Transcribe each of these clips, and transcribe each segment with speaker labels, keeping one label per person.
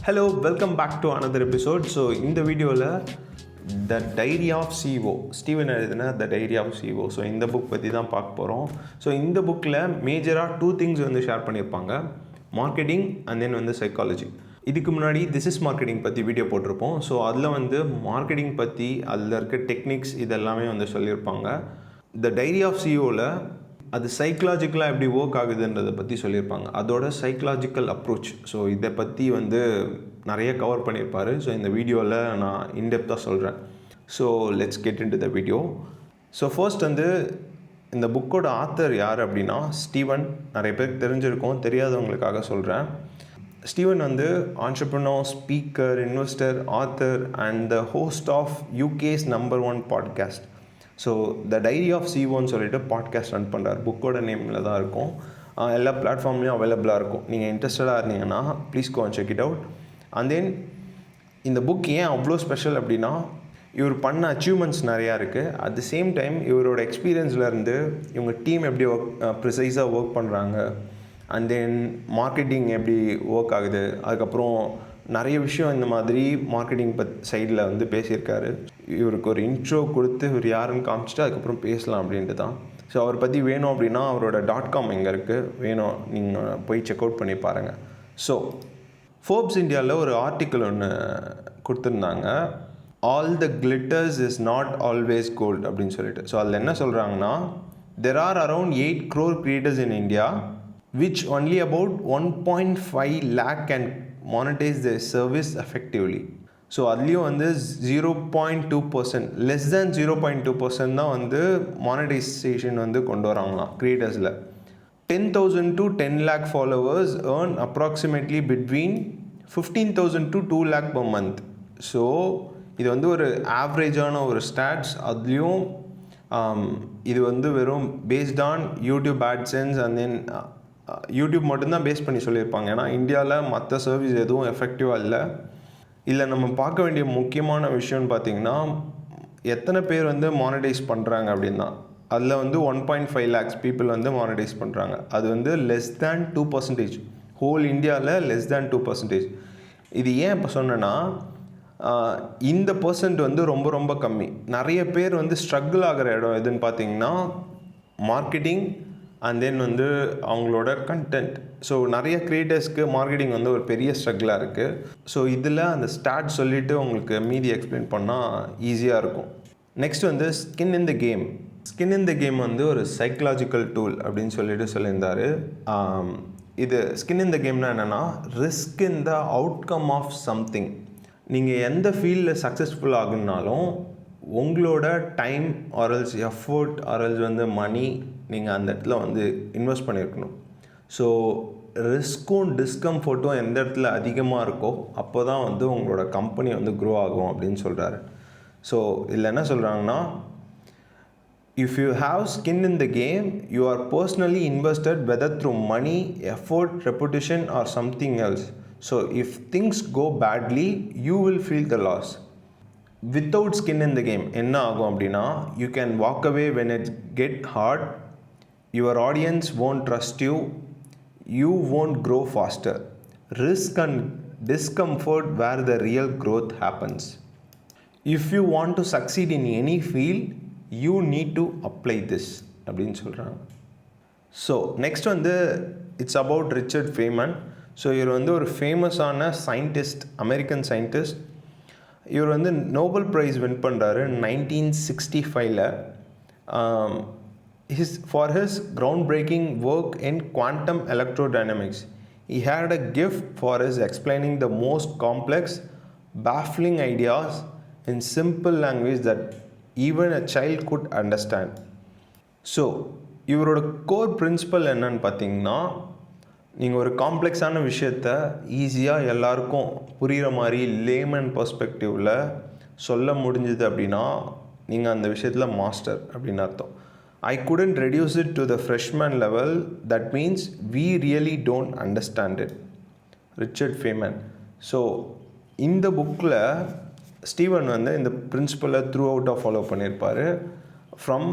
Speaker 1: Hello, welcome back to another episode. So இந்த வீடியோவில் the diary of CEO, Steven எழுதின the diary of CEO. So இந்த book பற்றி தான் பார்க்க போகிறோம். ஸோ இந்த புக்கில் மேஜராக 2 திங்ஸ் வந்து ஷேர் பண்ணியிருப்பாங்க: மார்க்கெட்டிங் அண்ட் தென் வந்து சைக்காலஜி. இதுக்கு முன்னாடி திஸ் இஸ் மார்க்கெட்டிங் பற்றி வீடியோ போட்டிருப்போம். ஸோ அதில் வந்து மார்க்கெட்டிங் பற்றி அதில் இருக்க டெக்னிக்ஸ் இதெல்லாமே வந்து சொல்லியிருப்பாங்க. த டைரி ஆஃப் சிஓவில் அது சைக்கலாஜிக்கலாக எப்படி ஒர்க் ஆகுதுன்றதை பற்றி சொல்லியிருப்பாங்க, அதோட சைக்கலாஜிக்கல் அப்ரோச். ஸோ இதை பற்றி வந்து நிறைய கவர் பண்ணியிருப்பார். ஸோ இந்த வீடியோவில் நான் இன்டெப்த்தாக சொல்கிறேன். So let's get into the video. So first வந்து இந்த புக்கோட ஆத்தர் யார் அப்படின்னா ஸ்டீவன். நிறைய பேருக்கு தெரிஞ்சிருக்கும், தெரியாதவங்களுக்காக சொல்கிறேன். ஸ்டீவன் வந்து entrepreneur, speaker, investor, author and the host of UK's number 1 podcast. So the diary of சிஓன்னு சொல்லிட்டு பாட்காஸ்ட் ரன் பண்ணுறார். புக்கோட நேமில் தான் இருக்கும். எல்லா பிளாட்ஃபார்ம்லேயும் அவைலபிளாக இருக்கும். நீங்கள் இன்ட்ரெஸ்டடாக இருந்தீங்கன்னா please go and check it out. And then இந்த புக் ஏன் அவ்வளோ ஸ்பெஷல் அப்படின்னா, இவர் பண்ண அச்சீவ்மெண்ட்ஸ் நிறையா இருக்குது. அட் த சேம் டைம் இவரோட எக்ஸ்பீரியன்ஸ்லேருந்து இவங்க டீம் எப்படி ப்ரிசைஸாக ஒர்க் பண்ணுறாங்க, அண்ட் தென் மார்க்கெட்டிங் எப்படி ஒர்க் ஆகுது, அதுக்கப்புறம் நிறைய விஷயம் இந்த மாதிரி மார்க்கெட்டிங் சைடில் வந்து பேசியிருக்காரு. இவருக்கு ஒரு இன்ட்ரோ கொடுத்து இவர் யாருன்னு காமிச்சிட்டு அதுக்கப்புறம் பேசலாம் அப்படின்ட்டு தான். ஸோ அவரை பற்றி வேணும் அப்படின்னா அவரோட .com இங்கே இருக்குது, வேணும் நீங்கள் போய் செக் அவுட் பண்ணி பாருங்கள். ஸோ ஃபோர்ப்ஸ் இந்தியாவில் ஒரு ஆர்டிக்கிள் ஒன்று கொடுத்துருந்தாங்க, all the glitters is not always gold அப்படின்னு சொல்லிட்டு. ஸோ அதில் என்ன சொல்கிறாங்கன்னா, there are around 8 crore creators in India which only about 1.5 lakh can monetize their service effectively. So அதுலேயும் வந்து 0.2%, லெஸ் தேன் 0.2% தான் வந்து மானிட்டைசேஷன் வந்து கொண்டு வராங்களாம் க்ரியேட்டர்ஸில். 10,000 to 10 lakh followers earn approximately between 15,000 to 2 lakh per month. So இது வந்து ஒரு ஆவரேஜான ஒரு ஸ்டாட்ஸ். அதுலேயும் இது வந்து வெறும் based on YouTube AdSense and then YouTube மட்டும்தான் பேஸ் பண்ணி சொல்லியிருப்பாங்க. ஏன்னா இந்தியாவில் மற்ற சர்வீஸ் எதுவும் எஃபெக்டிவாக இல்லை. இல்லை நம்ம பார்க்க வேண்டிய முக்கியமான விஷயம்னு பார்த்திங்கன்னா, எத்தனை பேர் வந்து மானிட்டைஸ் பண்ணுறாங்க அப்படின்னா, அதில் வந்து 1.5 lakhs பீப்புள் வந்து மானிட்டைஸ் பண்ணுறாங்க. அது வந்து லெஸ் தேன் 2%. ஹோல் இந்தியாவில் லெஸ் தேன் 2%. இது ஏன் இப்போ சொன்னேன்னா, இந்த பர்சன்ட் வந்து ரொம்ப ரொம்ப கம்மி. நிறைய பேர் வந்து ஸ்ட்ரகிள் ஆகிற இடம் எதுன்னு பார்த்தீங்கன்னா மார்க்கெட்டிங் அண்ட் தென் வந்து அவங்களோட கண்டென்ட். ஸோ நிறைய க்ரியேட்டர்ஸ்க்கு மார்க்கெட்டிங் வந்து ஒரு பெரிய ஸ்ட்ரகிளாக இருக்குது. ஸோ இதில் அந்த ஸ்டார்ட் சொல்லிவிட்டு உங்களுக்கு மீதி எக்ஸ்பிளைன் பண்ணால் ஈஸியாக இருக்கும். நெக்ஸ்ட் வந்து skin in the game. Skin in the game வந்து ஒரு சைக்கலாஜிக்கல் டூல் அப்படின்னு சொல்லிட்டு சொல்லியிருந்தார். இது ஸ்கின் இன் த கேம்னா என்னென்னா, risk in the outcome of something. நீங்கள் எந்த ஃபீல்டில் சக்ஸஸ்ஃபுல் ஆகுனாலும் உங்களோட டைம் ஆரல்ஸ் எஃபோர்ட் ஆரல்ஸ் வந்து மணி நீங்கள் அந்த இடத்துல வந்து இன்வெஸ்ட் பண்ணியிருக்கணும். ஸோ ரிஸ்க்கும் டிஸ்கம்ஃபர்ட்டும் எந்த இடத்துல அதிகமாக இருக்கோ அப்போ தான் வந்து உங்களோட கம்பெனி வந்து க்ரோ ஆகும் அப்படின்னு சொல்கிறாரு. ஸோ இதில் என்ன சொல்கிறாங்கன்னா, if you have skin in the game, you are personally invested whether through money, effort, reputation or something else. So if things go badly you will feel the loss. Without skin in the game என்ன ஆகும் அப்படின்னா, you can walk away when it's get hard, your audience won't trust you, you won't grow faster. Risk and discomfort where the real growth happens. If you want to succeed in any field, you need to apply this அப்படின்னு சொல்கிறாங்க. So next வந்து it's about Richard Feynman. So இவர் வந்து ஒரு ஃபேமஸான scientist, American scientist. இவர் வந்து Nobel prize win பண்ணுறாரு 1965. For his groundbreaking work in quantum electrodynamics. He had a gift for his explaining the most complex, baffling ideas in simple language that even a child could understand. So இவரோட core principal என்னன்னு பார்த்தீங்கன்னா, நீங்கள் ஒரு காம்ப்ளெக்ஸான விஷயத்தை ஈஸியாக எல்லாருக்கும் புரிகிற மாதிரி லேமன் பர்ஸ்பெக்டிவில் சொல்ல முடிஞ்சுது அப்படின்னா நீங்கள் அந்த விஷயத்தில் மாஸ்டர் அப்படின்னு அர்த்தம். I couldn't reduce it to the freshman level. That means we really don't understand it. Richard Feynman. So இந்த புக்கில் ஸ்டீவன் வந்து இந்த பிரின்சிபலை த்ரூ அவுட்டாக ஃபாலோ பண்ணியிருப்பார். ஃப்ரம்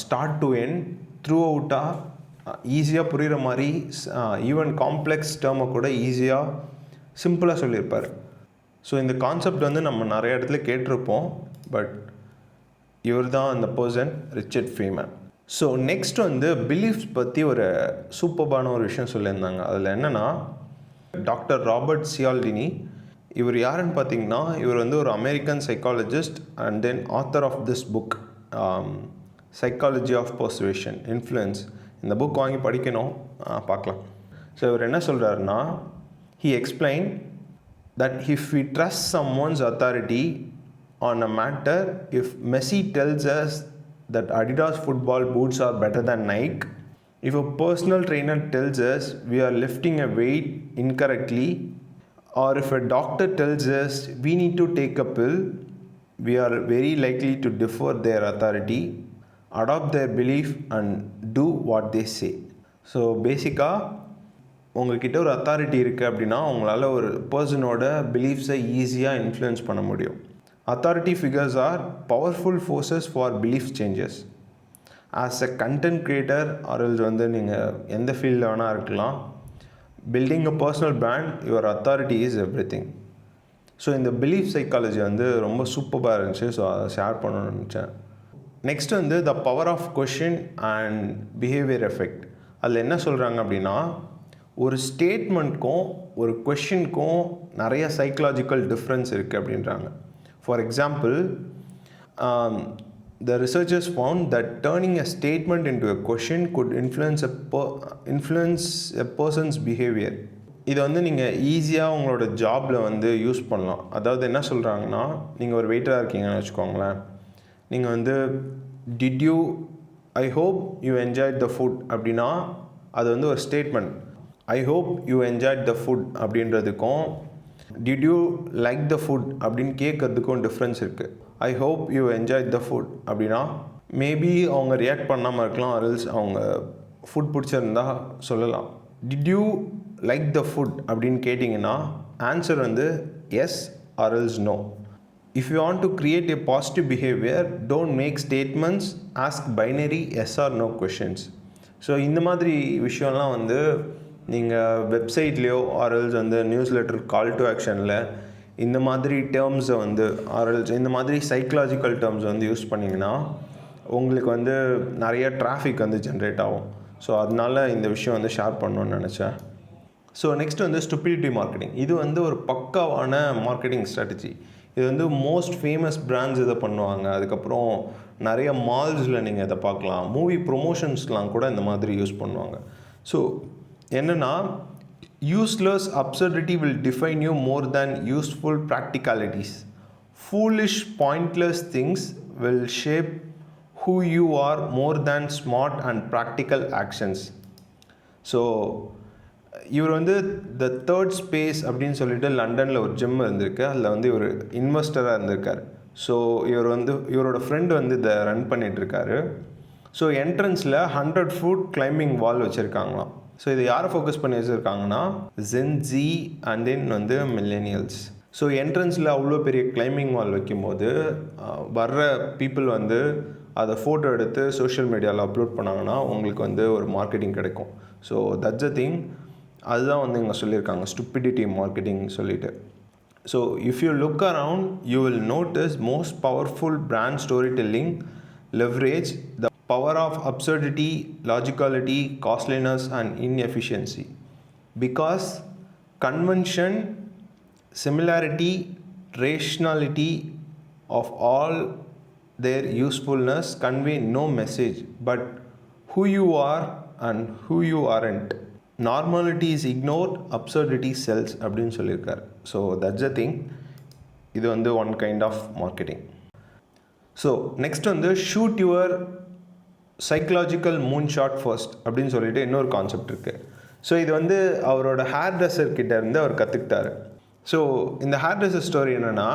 Speaker 1: ஸ்டார்ட் டு எண்ட் த்ரூ அவுட்டாக ஈஸியாக புரிகிற மாதிரி, ஈவன் காம்ப்ளெக்ஸ் டேர்மை கூட ஈஸியாக சிம்பிளாக சொல்லியிருப்பார். ஸோ இந்த கான்செப்ட் வந்து நம்ம நிறைய இடத்துல கேட்டிருப்போம், பட் இவர் தான் அந்த பர்சன், ரிச்சர்ட் ஃபீமேன். ஸோ நெக்ஸ்ட் வந்து பிலீஃப்ஸ் பற்றி ஒரு சூப்பர்பான ஒரு விஷயம் சொல்லியிருந்தாங்க. அதில் என்னென்னா, டாக்டர் ராபர்ட் சியால்டினி, இவர் யாருன்னு பார்த்தீங்கன்னா, இவர் வந்து ஒரு American psychologist and then author of this book, psychology of persuasion, influence. இந்த புக் வாங்கி படிக்கணும், பார்க்கலாம். ஸோ இவர் என்ன சொல்கிறாருன்னா, he explained that if we trust someone's authority on a matter, if Messi tells us that Adidas football boots are better than Nike, if a personal trainer tells us we are lifting a weight incorrectly, or if a doctor tells us we need to take a pill, we are very likely to defer their authority, adopt their belief and do what they say. So பேசிக்காக உங்கள்கிட்ட ஒரு authority இருக்குது அப்படின்னா உங்களால் ஒரு பர்சனோட பிலீஃப்ஸை ஈஸியாக influence பண்ண முடியும். Authority figures are powerful forces for belief changes. As a content creator or else வந்து நீங்கள் எந்த ஃபீல்டில் வேணால் இருக்கலாம், building a personal brand, your authority is everything. So இந்த பிலீஃப் சைக்காலஜி வந்து ரொம்ப சூப்பராக இருந்துச்சு. ஸோ அதை ஷேர் பண்ணணும்னு நினச்சேன். நெக்ஸ்ட் வந்து the power of question and behaviour effect. அதில் என்ன சொல்கிறாங்க அப்படின்னா, ஒரு ஸ்டேட்மெண்ட்க்கும் ஒரு கொஷினுக்கும் நிறைய சைக்கலாஜிக்கல் டிஃப்ரென்ஸ் இருக்குது அப்படின்றாங்க. For example, the researchers found that turning a statement into a question could influence a person's behavior. இதை வந்து நீங்கள் ஈஸியாக உங்களோட ஜாபில் வந்து யூஸ் பண்ணலாம். அதாவது என்ன சொல்கிறாங்கன்னா, நீங்கள் ஒரு வெயிட்டராக இருக்கீங்கன்னு வச்சுக்கோங்களேன். நீங்கள் வந்து did you I hope you enjoyed the food அப்படின்னா அது வந்து ஒரு statement. I hope you enjoyed the food அப்படின்றதுக்கும் did you like the food அப்படின்னு கேட்கறதுக்கும் டிஃப்ரென்ஸ் இருக்குது. I hope you enjoyed the food அப்படின்னா மேபி அவங்க ரியாக்ட் பண்ணாமல் இருக்கலாம், ஆர்எல்ஸ் அவங்க ஃபுட் பிடிச்சிருந்தா சொல்லலாம். Did you like the food அப்படின்னு கேட்டிங்கன்னா ஆன்சர் வந்து yes or else no. If you want to create a positive behaviour, don't make statements, ask binary yes or no questions. So இந்த மாதிரி விஷயம்லாம் வந்து நீங்கள் வெப்சைட்லேயோ ஆர்எல்ஸ் வந்து நியூஸ் லெட்டர் கால் டு ஆக்ஷனில் இந்த மாதிரி டேர்ம்ஸை வந்து ஆர்எல்ஸ் இந்த மாதிரி சைக்கலாஜிக்கல் டேர்ம்ஸ் வந்து யூஸ் பண்ணிங்கன்னா உங்களுக்கு வந்து நிறைய டிராஃபிக் வந்து ஜென்ரேட் ஆகும். ஸோ அதனால இந்த விஷயம் வந்து ஷேர் பண்ணணும்னு நினச்சேன். ஸோ நெக்ஸ்ட் வந்து ஸ்டூபிடிட்டி மார்க்கெட்டிங். இது வந்து ஒரு பக்காவான மார்க்கெட்டிங் ஸ்ட்ராட்டஜி. இது வந்து மோஸ்ட் ஃபேமஸ் பிராண்ட்ஸ் இதை பண்ணுவாங்க. அதுக்கப்புறம் நிறைய மால்ஸில் நீங்கள் இதை பார்க்கலாம். மூவி ப்ரொமோஷன்ஸ்லாம் கூட இந்த மாதிரி யூஸ் பண்ணுவாங்க. ஸோ என்னென்னா, useless absurdity will define you more than useful practicalities. Foolish pointless things will shape who you are more than smart and practical actions. So இவர் வந்து த தேர்ட் ஸ்பேஸ் அப்படின்னு சொல்லிட்டு லண்டனில் ஒரு ஜிம் இருந்திருக்கு. அதில் வந்து இவர் இன்வெஸ்டராக இருந்திருக்கார். ஸோ இவரோட ஃப்ரெண்டு வந்து இதை ரன் பண்ணிகிட்ருக்காரு. ஸோ என்ட்ரன்ஸில் 100 ஃபுட் கிளைம்பிங் வால் வச்சுருக்காங்களாம். ஸோ இதை யாரை ஃபோக்கஸ் பண்ணி வச்சுருக்காங்கன்னா, ஜென்ஜி அண்ட் தென் வந்து மில்லேனியல்ஸ். ஸோ என்ட்ரன்ஸில் அவ்வளோ பெரிய கிளைம்பிங் வால் வைக்கும்போது வர்ற பீப்புள் வந்து அதை ஃபோட்டோ எடுத்து சோஷியல் மீடியாவில் அப்லோட் பண்ணாங்கன்னா உங்களுக்கு வந்து ஒரு மார்க்கெட்டிங் கிடைக்கும். So that's a thing. அதுதான் வந்து இங்கே சொல்லியிருக்காங்க ஸ்டூபிடிட்டி மார்க்கெட்டிங் சொல்லிட்டு. So if you look around you will notice most powerful brand story telling leverage the power of absurdity, logicality, costliness and inefficiency. Because convention, similarity, rationality of all their usefulness convey no message but who you are and who you aren't. Normality is ignored, absurdity sells அப்படின்னு சொல்லியிருக்கார். So that's a thing. இது வந்து one kind of marketing. So next வந்து shoot your psychological moonshot first அப்படின்னு சொல்லிட்டு இன்னொரு concept இருக்குது. So இது வந்து அவரோட ஹேர் ட்ரெஸ்ஸர்கிட்ட இருந்து அவர் கற்றுக்கிட்டாரு. ஸோ இந்த ஹேர் ட்ரெஸ்ஸர் ஸ்டோரி என்னென்னா,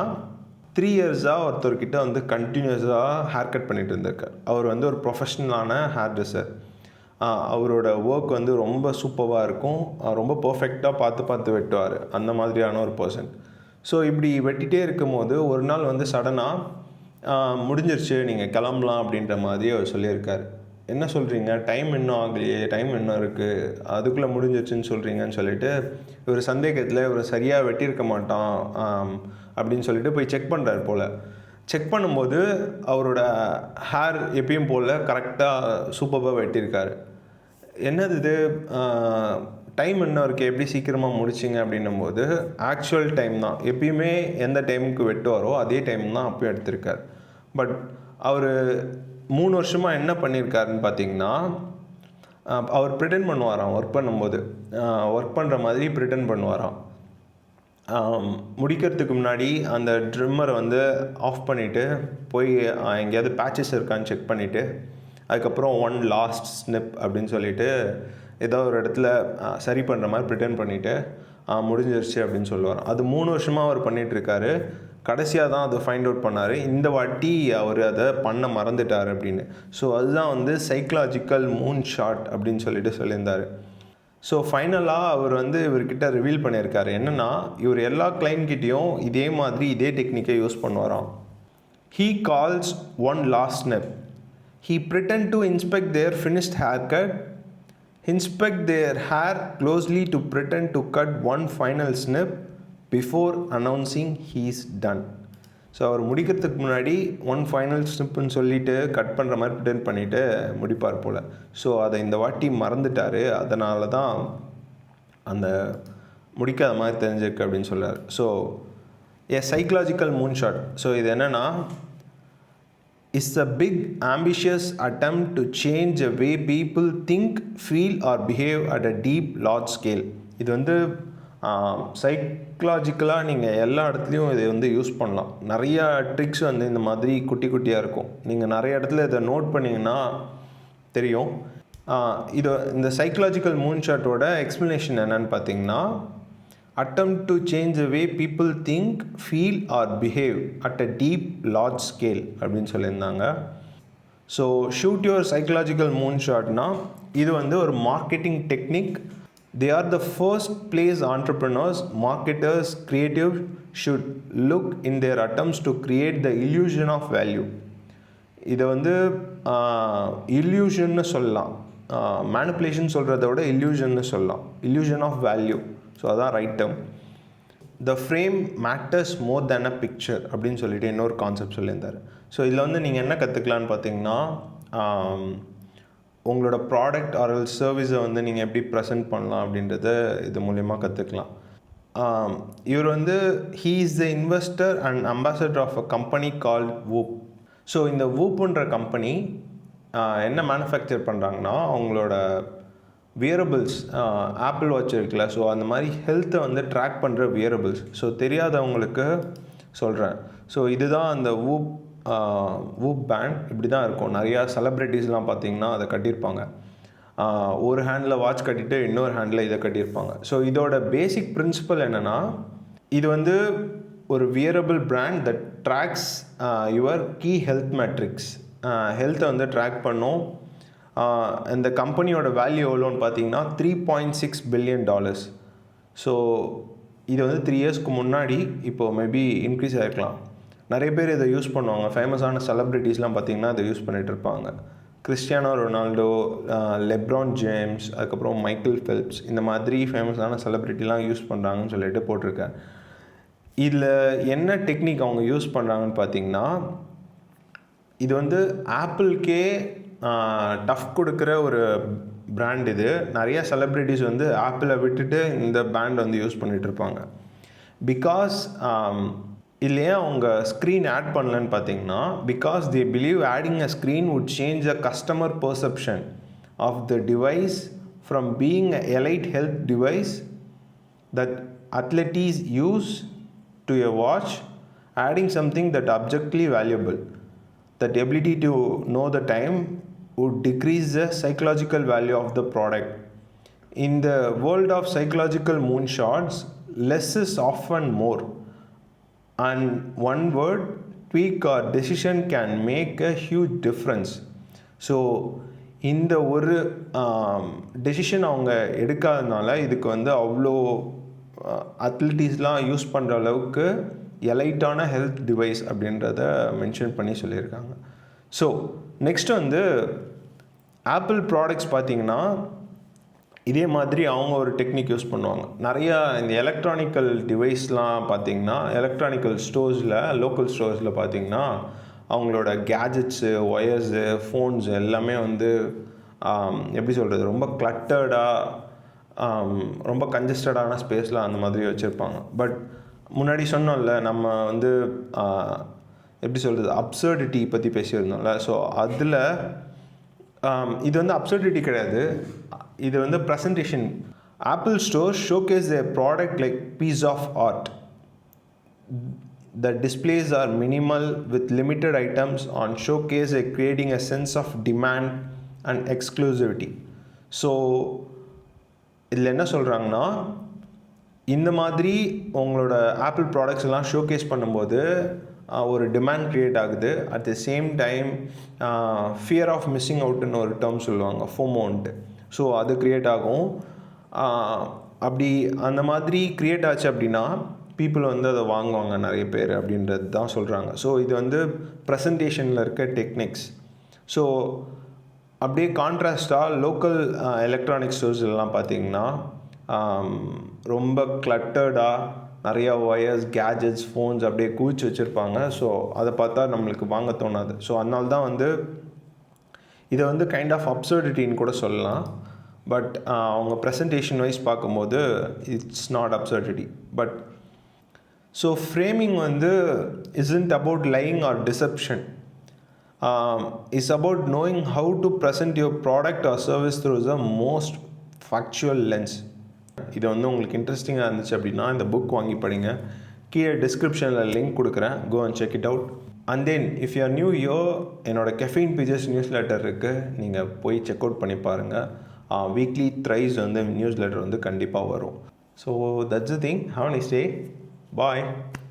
Speaker 1: 3 இயர்ஸாக ஒருத்தர்கிட்ட வந்து கண்டினியூஸாக ஹேர் கட் பண்ணிகிட்டு இருந்திருக்கார். அவர் வந்து ஒரு ப்ரொஃபஷ்னலான ஹேர் ட்ரெஸ்ஸர். அவரோட ஒர்க் வந்து ரொம்ப சூப்பராக இருக்கும். ரொம்ப பர்ஃபெக்டாக பார்த்து வெட்டுவார். அந்த மாதிரியான ஒரு பர்சன். ஸோ இப்படி வெட்டிகிட்டே இருக்கும் போது ஒரு நாள் வந்து சடனாக முடிஞ்சிருச்சு, நீங்கள் கிளம்பலாம் அப்படின்ற மாதிரி அவர் சொல்லியிருக்கார். என்ன சொல்கிறீங்க, டைம் இன்னும் ஆகலையே, டைம் இன்னும் இருக்குது, அதுக்குள்ளே முடிஞ்சிச்சுன்னு சொல்கிறீங்கன்னு சொல்லிட்டு இவர் சந்தேகத்தில் இவர் சரியாக வெட்டியிருக்க மாட்டான் அப்படின்னு சொல்லிட்டு போய் செக் பண்ணுறாரு போல். செக் பண்ணும்போது அவரோட ஹேர் எப்பயும் போல் கரெக்டாக சூப்பராக வெட்டியிருக்காரு. என்னது இது, டைம் இன்னும் இருக்குது, எப்படி சீக்கிரமாக முடிச்சிங்க அப்படின்னும்போது ஆக்சுவல் டைம் தான், எப்பயுமே எந்த டைமுக்கு வெட்டுவாரோ அதே டைம் தான் அப்பயும் எடுத்திருக்கார். பட் அவர் 3 வருஷமாக என்ன பண்ணியிருக்காருன்னு பார்த்தீங்கன்னா, அவர் ப்ரிட்டன் பண்ணுவாராம் ஒர்க் பண்ணும்போது, ஒர்க் பண்ணுற மாதிரி ப்ரிட்டன் பண்ணுவாராம். முடிக்கிறதுக்கு முன்னாடி அந்த ட்ரிம்மரை வந்து ஆஃப் பண்ணிவிட்டு போய் எங்கேயாவது பேச்சஸ் இருக்கான்னு செக் பண்ணிவிட்டு அதுக்கப்புறம் ஒன் லாஸ்ட் ஸ்னிப் அப்படின்னு சொல்லிட்டு ஏதோ ஒரு இடத்துல சரி பண்ணுற மாதிரி ப்ரிட்டன் பண்ணிவிட்டு முடிஞ்சிருச்சு அப்படின்னு சொல்லுவார். அது 3 வருஷமாக அவர் பண்ணிகிட்ருக்காரு. கடைசியாக தான் அதை ஃபைண்ட் அவுட் பண்ணார். இந்த வாட்டி அவர் அதை பண்ண மறந்துட்டார் அப்படின்னு. ஸோ அதுதான் வந்து சைக்கலாஜிக்கல் மூன் ஷாட் அப்படின்னு சொல்லிட்டு சொல்லியிருந்தார். ஸோ ஃபைனலாக அவர் வந்து இவர்கிட்ட ரிவீல் பண்ணியிருக்காரு. என்னென்னா, இவர் எல்லா கிளைண்ட்கிட்டையும் இதே மாதிரி இதே டெக்னிக்கை use பண்ணுவாராம். He calls one last snip. He pretend to inspect their finished haircut, inspect their hair closely to pretend to cut one final snip before announcing he's done. So அவர் முடிக்கிறதுக்கு முன்னாடி ஒன் ஃபைனல் ஸ்னிப்புன்னு சொல்லிவிட்டு cut பண்ணுற மாதிரி Britain பண்ணிவிட்டு முடிப்பார் போல். So அதை இந்த வாட்டி மறந்துட்டார், அதனால தான் அந்த முடிக்காத மாதிரி தெரிஞ்சிருக்கு அப்படின்னு சொல்கிறார். So a psychological moon shot. So இது என்னென்னா, it's a big ambitious attempt to change a way people think, feel or behave at a deep large scale. இது வந்து சைக்கலாஜிக்கலாக நீங்கள் எல்லா இடத்துலையும் இதை வந்து யூஸ் பண்ணலாம். நிறையா ட்ரிக்ஸ் வந்து இந்த மாதிரி குட்டி குட்டியாக இருக்கும். நீங்கள் நிறைய இடத்துல இதை நோட் பண்ணிங்கன்னா தெரியும். இந்த சைக்கலாஜிக்கல் மூன் ஷாட்டோட எக்ஸ்ப்ளனேஷன் என்னன்னு பார்த்தீங்கன்னா, attempt to change the way people think, feel or behave at a deep large scale அப்படின்னு சொல்லியிருந்தாங்க. ஸோ ஷூட் யுவர் சைக்கலாஜிக்கல் மூன் ஷாட்னா இது வந்து ஒரு marketing technique. They are the first place entrepreneurs, marketers, creatives should look in their attempts to create the illusion of value. இதை வந்து illusionன்னு சொல்லலாம், மேனிப்புலேஷன் சொல்கிறத விட illusionன்னு சொல்லலாம், illusion of value. ஸோ அதான் right term. The frame matters more than a picture அப்படின்னு சொல்லிட்டு இன்னொரு கான்செப்ட் சொல்லியிருந்தார். ஸோ இதில் வந்து நீங்கள் என்ன கற்றுக்கலான்னு பார்த்தீங்கன்னா, உங்களோட ப்ராடக்ட் ஆர் சர்வீஸை வந்து நீங்கள் எப்படி ப்ரெசென்ட் பண்ணலாம் அப்படின்றத இது மூலயமா கற்றுக்கலாம். இவர் வந்து he is the investor and ambassador of a company called Whoop. So இந்த வூப்புன்ற கம்பெனி என்ன மேனுஃபேக்சர் பண்ணுறாங்கன்னா, அவங்களோட வியரபிள்ஸ், ஆப்பிள் வாட்ச் இருக்குல்ல, ஸோ அந்த மாதிரி ஹெல்த்தை வந்து ட்ராக் பண்ணுற வியரபிள்ஸ். ஸோ தெரியாதவங்களுக்கு சொல்கிறேன். ஸோ இதுதான் அந்த வூப் பேண்ட். இப்படி தான் இருக்கும். நிறையா செலிப்ரிட்டிஸ்லாம் பார்த்திங்கன்னா அதை கட்டியிருப்பாங்க. ஒரு ஹேண்டில் வாட்ச் கட்டிட்டு இன்னொரு ஹேண்டில் இதை கட்டியிருப்பாங்க. ஸோ இதோட பேசிக் பிரின்சிபல் என்னென்னா, இது வந்து ஒரு wearable brand that tracks your key health metrics. ஹெல்த்தை வந்து ட்ராக் பண்ணும். இந்த கம்பெனியோட வேல்யூ எவ்வளோன்னு பார்த்தீங்கன்னா $3.6 billion. ஸோ இது வந்து 3 இயர்ஸ்க்கு முன்னாடி, இப்போது மேபி இன்க்ரீஸ் ஆகிருக்கலாம். நிறைய பேர் இதை யூஸ் பண்ணுவாங்க. ஃபேமஸான செலிப்ரிட்டிஸ்லாம் பார்த்திங்கன்னா இதை யூஸ் பண்ணிகிட்டு இருப்பாங்க. கிறிஸ்டியானோ ரொனால்டோ, லெப்ரான் ஜேம்ஸ், அதுக்கப்புறம் மைக்கேல் ஃபெல்ப்ஸ், இந்த மாதிரி ஃபேமஸான செலிப்ரிட்டிலாம் யூஸ் பண்ணுறாங்கன்னு சொல்லிட்டு போட்டிருக்கேன். இதில் என்ன டெக்னிக் அவங்க யூஸ் பண்ணுறாங்கன்னு பார்த்திங்கன்னா, இது வந்து ஆப்பிள்கே டஃப் கொடுக்குற ஒரு பிராண்ட். இது நிறைய செலிப்ரிட்டிஸ் வந்து ஆப்பிளை விட்டுட்டு இந்த பிராண்ட் வந்து யூஸ் பண்ணிகிட்ருப்பாங்க. பிகாஸ் இல்லையா அவங்க ஸ்க்ரீன் ஆட் பண்ணலன்னு பார்த்தீங்கன்னா, because they believe adding a screen would change a customer perception of the device from being a elite health device that athletes use to a watch, adding something that objectively valuable. That ability to know the time would decrease the psychological value of the product. In the world of psychological moonshots, less is often more. And one word, tweak or decision can make a huge difference. So இந்த ஒரு decision அவங்க எடுக்காதனால இதுக்கு வந்து அவ்வளோ அத்லீட்ஸ்லாம் use பண்ணுற அளவுக்கு எலைட்டான health device அப்படின்றத mention பண்ணி சொல்லியிருக்காங்க. ஸோ நெக்ஸ்ட் வந்து ஆப்பிள் ப்ராடக்ட்ஸ் பார்த்தீங்கன்னா இதே மாதிரி அவங்க ஒரு டெக்னிக் யூஸ் பண்ணுவாங்க. நிறையா இந்த எலக்ட்ரானிக்கல் டிவைஸ்லாம் பார்த்தீங்கன்னா எலக்ட்ரானிக்கல் ஸ்டோர்ஸில் லோக்கல் ஸ்டோர்ஸில் பார்த்தீங்கன்னா அவங்களோட கேஜெட்ஸு ஒயர்ஸு ஃபோன்ஸ் எல்லாமே வந்து எப்படி சொல்கிறது, ரொம்ப கிளட்டர்டாக ரொம்ப கன்ஜஸ்டடான ஸ்பேஸில் அந்த மாதிரி வச்சுருப்பாங்க. பட் முன்னாடி சொன்னோம்ல நம்ம வந்து எப்படி சொல்கிறது அப்சர்டிட்டி பற்றி பேசியிருந்தோம்ல. ஸோ அதில் இது வந்து அப்சர்டிட்டி கிடையாது, இது வந்து presentation. Apple store showcase a product like piece of art. The displays are minimal with limited items on showcase, creating a sense of demand and exclusivity. So இதில் என்ன சொல்கிறாங்கன்னா, இந்த மாதிரி உங்களோட ஆப்பிள் ப்ராடக்ட்ஸ் எல்லாம் ஷோகேஸ் பண்ணும்போது ஒரு டிமாண்ட் க்ரியேட் ஆகுது. At the same time fear of missing அவுட்னு ஒரு டேர்ம் சொல்லுவாங்க, ஃபோமோன்ட்டு. ஸோ அது க்ரியேட் ஆகும். அப்படி அந்த மாதிரி க்ரியேட் ஆச்சு அப்படின்னா பீப்புள் வந்து அதை வாங்குவாங்க நிறைய பேர் அப்படின்றது தான் சொல்கிறாங்க. ஸோ இது வந்து ப்ரெசன்டேஷனில் இருக்க டெக்னிக்ஸ். ஸோ அப்படியே கான்ட்ராஸ்டாக லோக்கல் எலக்ட்ரானிக் ஸ்டோர்ஸ்லாம் பார்த்திங்கன்னா ரொம்ப கிளட்டர்டாக நிறையா ஒயர்ஸ் கேஜெட்ஸ் ஃபோன்ஸ் அப்படியே குவிச்சு வச்சுருப்பாங்க. ஸோ அதை பார்த்தா நம்மளுக்கு வாங்க தோணாது. ஸோ அதனால தான் வந்து இதை வந்து கைண்ட் ஆஃப் அப்சர்டிட்டின்னு கூட சொல்லலாம். பட் அவங்க ப்ரெசன்டேஷன் வைஸ் பார்க்கும்போது it's not absurdity. But so framing வந்து isn't about lying or deception. It's about knowing how to present your product or service through the most factual lens. இது வந்து உங்களுக்கு இன்ட்ரெஸ்டிங்காக இருந்துச்சு அப்படின்னா இந்த புக் வாங்கி படிங்க. கீழே டிஸ்கிரிப்ஷனில் லிங்க் கொடுக்குறேன், go and check it out. And then if you are new என்னோடய கெஃபைன் பேஜஸ் நியூஸ் லெட்டர் இருக்குது, நீங்கள் போய் செக் அவுட் பண்ணி பாருங்கள். வீக்லி த்ரைஸ் வந்து நியூஸ் லெட்டர் வந்து கண்டிப்பாக வரும். So that's the thing. Have a nice day. Bye.